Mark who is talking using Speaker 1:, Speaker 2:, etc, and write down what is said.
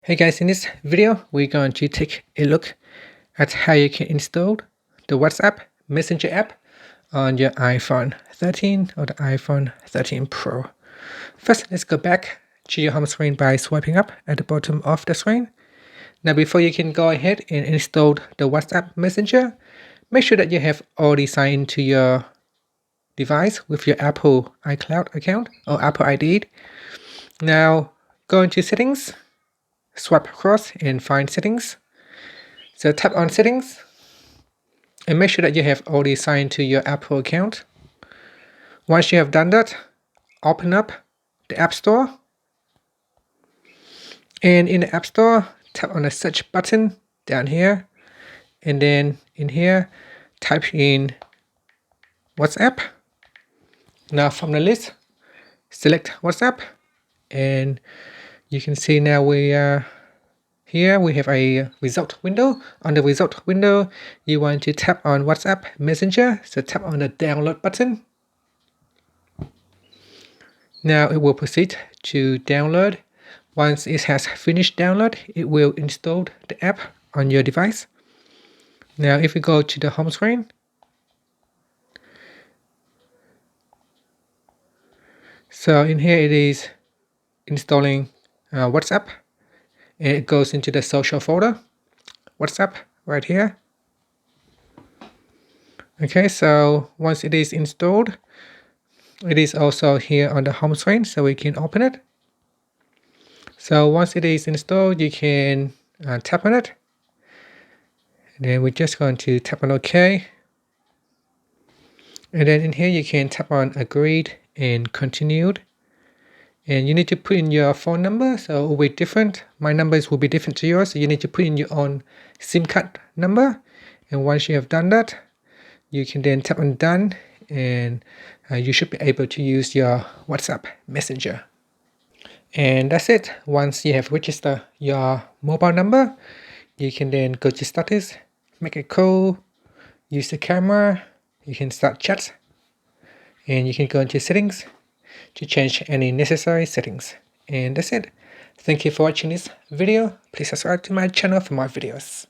Speaker 1: Hey guys, in this video, we're going to take a look at how you can install the WhatsApp Messenger app on your iPhone 13 or the iPhone 13 Pro. First, let's go back to your home screen by swiping up at the bottom of the screen. Now, before you can go ahead and install the WhatsApp Messenger, make sure that you have already signed into your device with your Apple iCloud account or Apple ID. Now, go into Settings, swipe across and find Settings. So tap on Settings and make sure that you have already signed to your Apple account. Once you have done that, open up the App Store. And in the App Store, tap on the search button down here. And then in here, type in WhatsApp. Now from the list, select WhatsApp. And you can see now here we have a result window. On the result window, you want to tap on WhatsApp Messenger. So tap on the download button. Now it will proceed to download. Once it has finished download, it will install the app on your device. Now if we go to the home screen, so in here it is installing WhatsApp. And it goes into the social folder, WhatsApp, right here. Okay, so once it is installed, it is also here on the home screen, so we can open it. So once it is installed, you can tap on it. And then we're just going to tap on OK. And then in here, you can tap on Agreed and Continued. And you need to put in your phone number, so it will be different. My numbers will be different to yours, so you need to put in your own SIM card number. And once you have done that, you can then tap on Done, and you should be able to use your WhatsApp Messenger. And that's it. Once you have registered your mobile number, you can then go to Status, make a call, use the camera, you can start chats, and you can go into Settings to change any necessary settings. And that's it. Thank you for watching this video. Please subscribe to my channel for more videos.